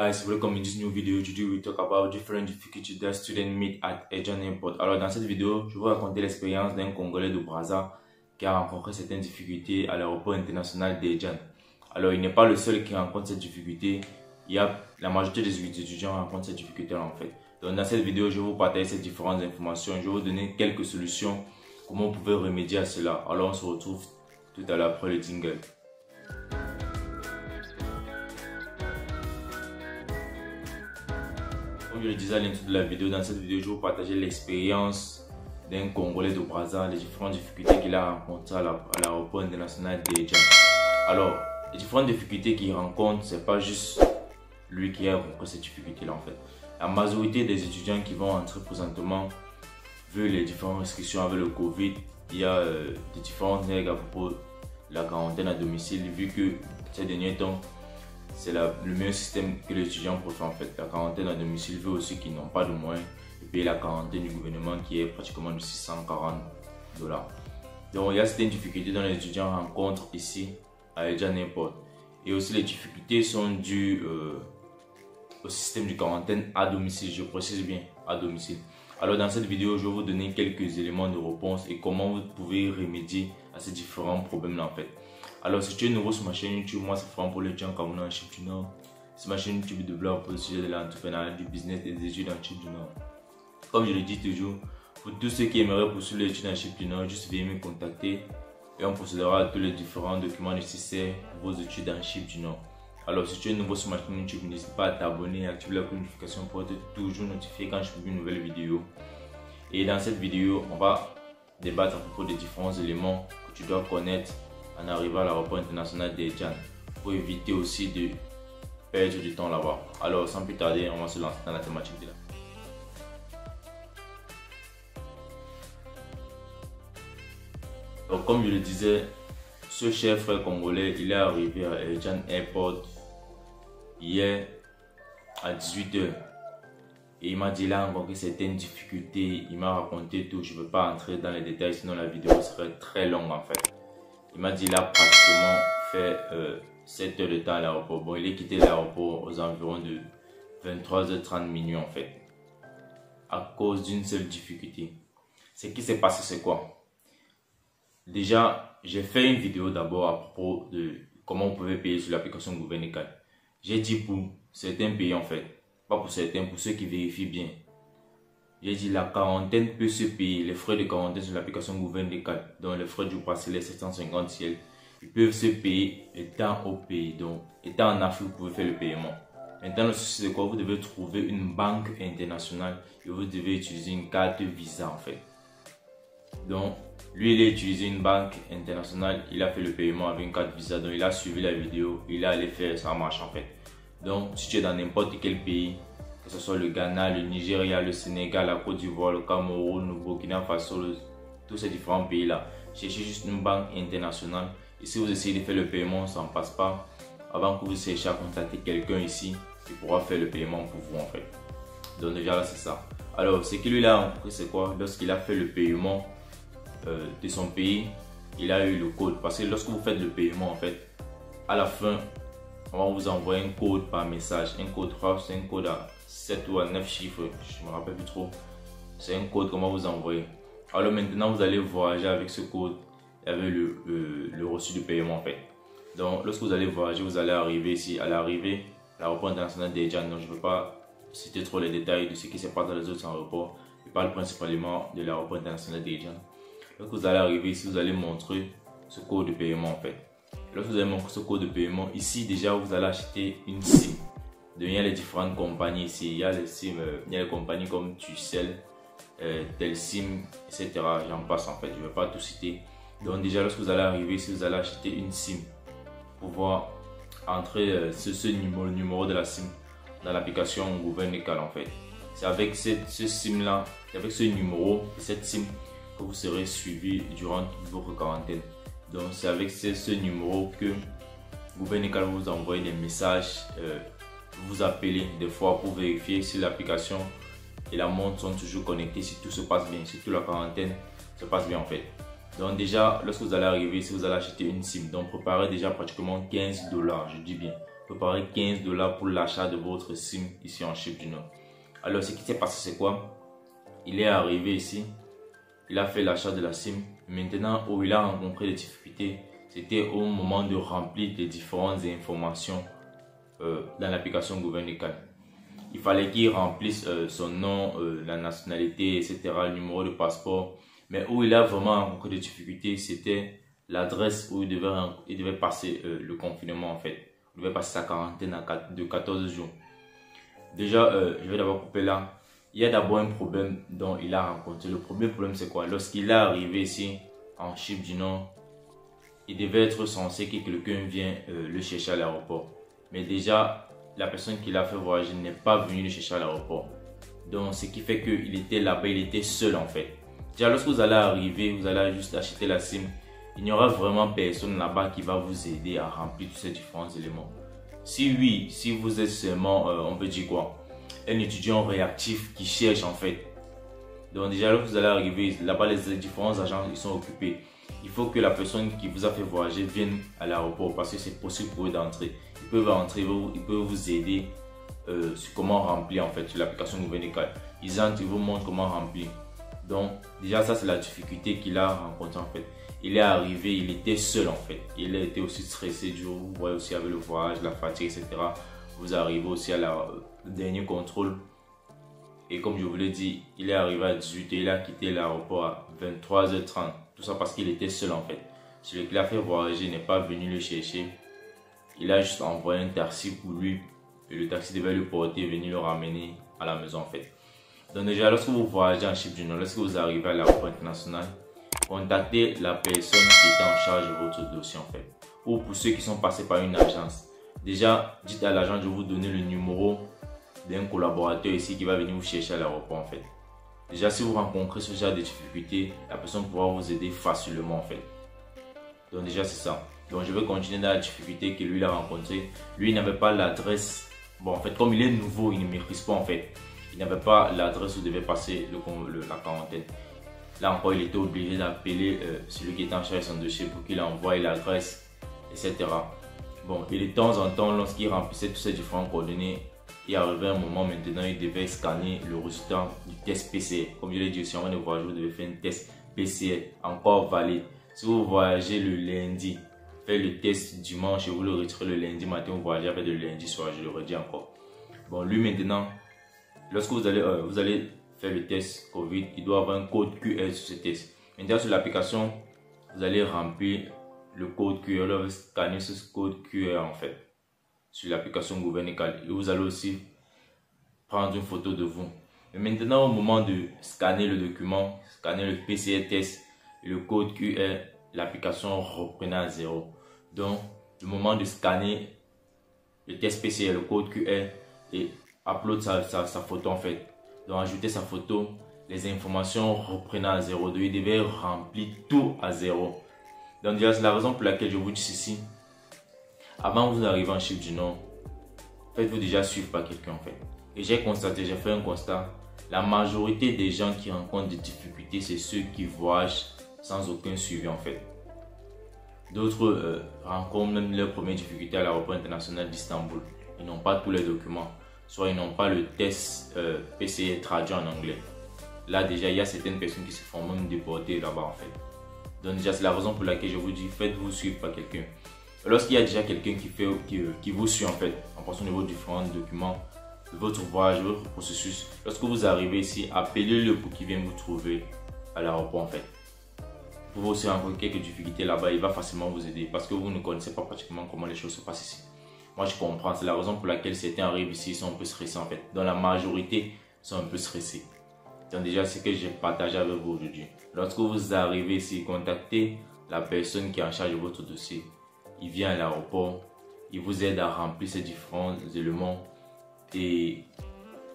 Guys, welcome in this new video. Today we talk about different difficulties that students meet at Abidjan Airport. Alors dans cette vidéo, je vais vous raconter l'expérience d'un Congolais de Brazza qui a rencontré certaines difficultés à l'aéroport international d'Abidjan. Alors il n'est pas le seul qui rencontre cette difficulté. La majorité des étudiants rencontrent cette difficulté en fait. Donc dans cette vidéo, je vais vous partager ces différentes informations. Je vais vous donner quelques solutions, comment vous pouvez remédier à cela. Alors on se retrouve tout à l'heure après le jingle. Comme je le disais à l'intro de la vidéo, dans cette vidéo, je vais vous partager l'expérience d'un Congolais de Brazza, les différentes difficultés qu'il a rencontrées à l'aéroport international d'Abidjan. Alors, les différentes difficultés qu'il rencontre, c'est pas juste lui qui a rencontré ces difficultés-là en fait. La majorité des étudiants qui vont entrer présentement, vu les différentes restrictions avec le Covid, il y a des différentes règles à propos de la quarantaine à domicile, vu que ces derniers temps, c'est le meilleur système que les étudiants préfèrent en fait. La quarantaine à domicile veut aussi qu'ils n'ont pas de moyens de payer la quarantaine du gouvernement qui est pratiquement de 640 $. Donc il y a certaines difficultés dont les étudiants rencontrent ici à Abidjan Airport. Et aussi les difficultés sont dues au système de quarantaine à domicile, je précise bien à domicile. Alors dans cette vidéo, je vais vous donner quelques éléments de réponse et comment vous pouvez remédier à ces différents problèmes là en fait. Alors si tu es nouveau sur ma chaîne YouTube, moi c'est Franck pour les gens comme nous en Chine du Nord. C'est ma chaîne YouTube de blog pour le sujet de l'entrepreneuriat, du business et des études en Chine du Nord. Comme je le dis toujours, pour tous ceux qui aimeraient poursuivre les études en Chine du Nord, juste veuillez me contacter et on procédera à tous les différents documents nécessaires pour vos études en Chine du Nord. Alors si tu es nouveau sur ma chaîne YouTube, n'hésite pas à t'abonner et à activer la notification pour être toujours notifié quand je publie une nouvelle vidéo. Et dans cette vidéo, on va débattre à propos des différents éléments que tu dois connaître en arrivant à l'aéroport international d'Abidjan pour éviter aussi de perdre du temps là-bas. Alors sans plus tarder, on va se lancer dans la thématique de là. Donc comme je le disais, ce cher frère congolais, il est arrivé à Abidjan Airport hier à 18 h. Et il m'a dit là encore que certaines difficultés, il m'a raconté tout. Je ne veux pas entrer dans les détails sinon la vidéo serait très longue en fait. Il m'a dit qu'il a pratiquement fait 7 heures de temps à l'aéroport. Bon, il est quitté l'aéroport aux environs de 23h30 minuit en fait. À cause d'une seule difficulté. Ce qui s'est passé, c'est quoi? Déjà, j'ai fait une vidéo d'abord à propos de comment on pouvait payer sur l'application gouvernementale. J'ai dit pour certains pays en fait. Pas pour certains, pour ceux qui vérifient bien. J'ai dit la quarantaine peut se payer, les frais de quarantaine sur l'application gouvernementale, donc les frais du bracelet 750 ciel, ils peuvent se payer étant au pays, donc étant en Afrique, vous pouvez faire le paiement. Maintenant, le souci c'est quoi? Vous devez trouver une banque internationale et vous devez utiliser une carte Visa en fait. Donc, lui il a utilisé une banque internationale, il a fait le paiement avec une carte Visa, donc il a suivi la vidéo, il a allé faire sa marche en fait. Donc, si tu es dans n'importe quel pays, que ce soit le Ghana, le Nigeria, le Sénégal, la Côte d'Ivoire, le Cameroun, le Burkina Faso, tous ces différents pays-là, cherchez juste une banque internationale. Et si vous essayez de faire le paiement, ça ne passe pas. Avant que vous cherchiez à contacter quelqu'un ici, qui pourra faire le paiement pour vous en fait. Donc déjà là, c'est ça. Alors, ce qu'il lui a rencontré, c'est quoi? Lorsqu'il a fait le paiement de son pays, il a eu le code. Parce que lorsque vous faites le paiement, en fait, à la fin, on va vous envoyer un code par message. Un code rare, c'est un code à 7 ou à 9 chiffres, je ne me rappelle plus trop. C'est un code qu'on va vous envoyer. Alors maintenant, vous allez voyager avec ce code et avec le reçu de paiement en fait. Donc, lorsque vous allez voyager, vous allez arriver ici. À l'arrivée, l'aéroport international d'Abidjan. Donc, je ne veux pas citer trop les détails de ce qui se passe dans les autres aéroports. Je parle principalement de l'aéroport international d'Abidjan. Lorsque vous allez arriver ici, vous allez montrer ce code de paiement en fait. Lorsque vous allez montrer ce code de paiement, ici déjà vous allez acheter une SIM. Donc, il y a les différentes compagnies ici. Il y a les SIM, il y a les compagnies comme Tucel, Telsim, etc. J'en passe en fait, je ne vais pas tout citer. Donc déjà lorsque vous allez arriver ici, vous allez acheter une SIM pour pouvoir entrer ce numéro de la SIM dans l'application gouvernementale en fait. C'est avec ce SIM là, avec ce numéro et cette SIM que vous serez suivi durant votre quarantaine. Donc c'est avec ce numéro que gouvernemental vous envoie des messages, vous appelez des fois pour vérifier si l'application et la montre sont toujours connectées, si tout se passe bien, si toute la quarantaine se passe bien en fait. Donc déjà, lorsque vous allez arriver ici, vous allez acheter une SIM. Donc préparez déjà pratiquement 15 $, je dis bien préparer 15 $ pour l'achat de votre SIM ici en Chypre du Nord. Alors ce qui s'est passé c'est quoi? Il est arrivé ici, il a fait l'achat de la SIM. Maintenant où il a rencontré des difficultés, c'était au moment de remplir les différentes informations dans l'application gouvernementale. Il fallait qu'il remplisse son nom, la nationalité, etc., le numéro de passeport. Mais où il a vraiment rencontré des difficultés, c'était l'adresse où il devait passer le confinement en fait. Il devait passer sa quarantaine de 14 jours. Déjà, je vais d'abord couper là. Il y a d'abord un problème dont il a rencontré. Le premier problème c'est quoi? Lorsqu'il est arrivé ici en Chypre du Nord, il devait être censé que quelqu'un vienne le chercher à l'aéroport. Mais déjà, la personne qui l'a fait voyager n'est pas venue le chercher à l'aéroport. Donc, ce qui fait qu'il était là-bas, il était seul en fait. Déjà, lorsque vous allez arriver, vous allez juste acheter la SIM. Il n'y aura vraiment personne là-bas qui va vous aider à remplir tous ces différents éléments. Si oui, si vous êtes seulement, on peut dire quoi, un étudiant réactif qui cherche en fait. Donc déjà, lorsque vous allez arriver, là-bas les différents agents ils sont occupés. Il faut que la personne qui vous a fait voyager vienne à l'aéroport parce que c'est possible pour eux d'entrer. Ils peuvent entrer, ils peuvent vous aider sur comment remplir en fait sur l'application gouvernementale. Ils entrent, ils vous montrent comment remplir. Donc déjà ça c'est la difficulté qu'il a rencontrée en fait. Il est arrivé, il était seul en fait. Il a été aussi stressé du jour, vous voyez aussi avec le voyage, la fatigue, etc. Vous arrivez aussi à au dernier contrôle. Et comme je vous l'ai dit, il est arrivé à 18h, il a quitté l'aéroport à 23h30. Tout ça parce qu'il était seul en fait. Celui qui l'a fait voyager n'est pas venu le chercher. Il a juste envoyé un taxi pour lui. Et le taxi devait le porter et venir le ramener à la maison en fait. Donc déjà, lorsque vous voyagez en Chypre du Nord, lorsque vous arrivez à l'aéroport international, contactez la personne qui était en charge de votre dossier en fait. Ou pour ceux qui sont passés par une agence. Déjà, dites à l'agent de vous donner le numéro d'un collaborateur ici qui va venir vous chercher à l'aéroport en fait. Déjà, si vous rencontrez ce genre de difficultés, la personne pourra vous aider facilement en fait. Donc déjà, c'est ça. Donc je vais continuer dans la difficulté que lui a rencontrée. Lui, il n'avait pas l'adresse. Bon, en fait, comme il est nouveau, il ne maîtrise pas en fait. Il n'avait pas l'adresse où devait passer la quarantaine. Là encore, il était obligé d'appeler celui qui était en charge de son dossier pour qu'il envoie l'adresse, etc. Bon, et de temps en temps, lorsqu'il remplissait toutes ces différentes coordonnées, il arrivait un moment maintenant, il devait scanner le résultat du test PCR. Comme je l'ai dit aussi, avant de voyager, vous devez faire un test PCR encore valide. Si vous voyagez le lundi, faites le test dimanche et vous le retirez le lundi matin, vous voyagez avec le lundi soir, je le redis encore. Bon, lui maintenant, lorsque vous allez faire le test Covid, il doit avoir un code QR sur ce test. Maintenant, sur l'application, vous allez remplir le code QR, vous allez scanner ce code QR en fait sur l'application gouvernementale et vous allez aussi prendre une photo de vous. Et maintenant, au moment de scanner le document, scanner le PCR test et le code QR, l'application reprenait à zéro. Donc, le moment de scanner le test PCR, le code QR et upload sa photo en fait. Donc, ajouter sa photo, les informations reprenaient à zéro. Donc, il devait remplir tout à zéro. Donc, déjà, c'est la raison pour laquelle je vous dis ceci. Avant que vous arrivez en Chypre du Nord, faites-vous déjà suivre par quelqu'un en fait. Et j'ai fait un constat. La majorité des gens qui rencontrent des difficultés, c'est ceux qui voyagent sans aucun suivi en fait. D'autres rencontrent même leurs premières difficultés à l'aéroport international d'Istanbul. Ils n'ont pas tous les documents. Soit ils n'ont pas le test PCR traduit en anglais. Là déjà, il y a certaines personnes qui se font même déporter là-bas en fait. Donc déjà, c'est la raison pour laquelle je vous dis, faites-vous suivre par quelqu'un. Lorsqu'il y a déjà quelqu'un qui vous suit en fait, en fonction de vos différents documents, de votre voyage, de votre processus, lorsque vous arrivez ici, appelez-le pour qu'il vienne vous trouver à l'aéroport en fait. Vous pouvez aussi rencontrer quelques difficultés là-bas, il va facilement vous aider parce que vous ne connaissez pas pratiquement comment les choses se passent ici. Moi je comprends, c'est la raison pour laquelle certains arrivent ici, ils sont un peu stressés en fait. Dans la majorité, ils sont un peu stressés. Donc déjà, c'est ce que j'ai partagé avec vous aujourd'hui. Lorsque vous arrivez ici, contactez la personne qui est en charge de votre dossier. Il vient à l'aéroport, il vous aide à remplir ces différents éléments et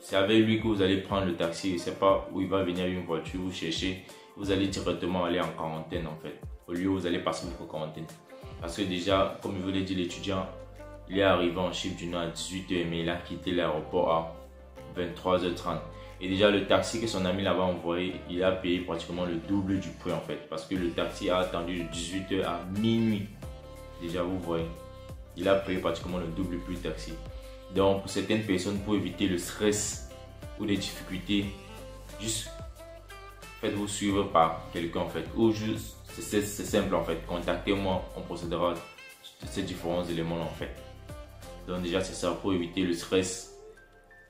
c'est avec lui que vous allez prendre le taxi. Je ne sais pas où il va venir avec une voiture, vous cherchez, vous allez directement aller en quarantaine en fait, au lieu où vous allez passer votre quarantaine. Parce que déjà, comme je vous l'ai dit, l'étudiant, il est arrivé en Chypre du Nord à 18h, mais il a quitté l'aéroport à 23h30. Et déjà, le taxi que son ami là-bas envoyé, il a payé pratiquement le double du prix en fait, parce que le taxi a attendu de 18h à minuit. Déjà, vous voyez. il a payé pratiquement le double prix de taxi. Donc pour certaines personnes, pour éviter le stress ou les difficultés, juste faites-vous suivre par quelqu'un en fait, ou juste, c'est simple en fait, contactez-moi, on procédera de ces différents éléments en fait. Donc déjà c'est ça, pour éviter le stress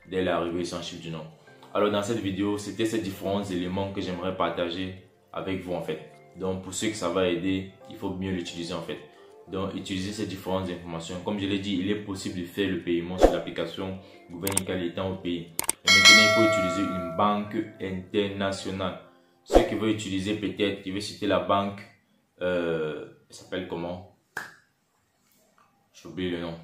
dès l'arrivée ici en Chypre du Nord. Alors dans cette vidéo, c'était ces différents éléments que j'aimerais partager avec vous en fait. Donc pour ceux que ça va aider, il faut mieux l'utiliser en fait. Donc utiliser ces différentes informations. Comme je l'ai dit, il est possible de faire le paiement sur l'application Gouvernical étant au pays. Et maintenant il faut utiliser une banque internationale. Ceux qui veulent utiliser peut-être, qui veulent citer la banque, elle s'appelle comment? J'ai oublié le nom.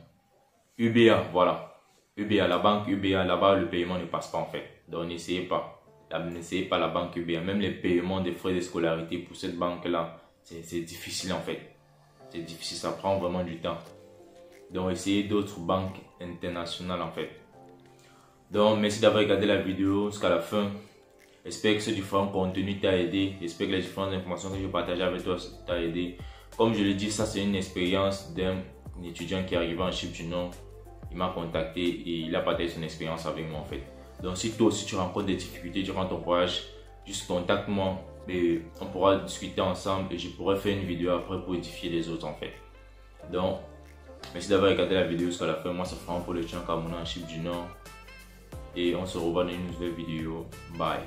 UBA, voilà. UBA, la banque UBA, là-bas le paiement ne passe pas en fait. Donc n'essayez pas. N'essayez pas la banque UBA. Même les paiements des frais de scolarité pour cette banque-là, c'est difficile en fait. C'est difficile, ça prend vraiment du temps. Donc essayez d'autres banques internationales en fait. Donc merci d'avoir regardé la vidéo jusqu'à la fin. J'espère que ce différent contenu t'a aidé. J'espère que les différentes informations que je partage avec toi t'a aidé. Comme je l'ai dit, ça c'est une expérience d'un étudiant qui est arrivé en Chypre du Nord. Il m'a contacté et il a partagé son expérience avec moi en fait. Donc si toi aussi tu rencontres des difficultés durant ton voyage, juste contacte-moi et on pourra discuter ensemble et je pourrai faire une vidéo après pour édifier les autres en fait. Donc merci d'avoir regardé la vidéo jusqu'à la fin. Moi c'est Franck pour le chien Cameroun en Chypre du Nord et on se revoit dans une nouvelle vidéo. Bye.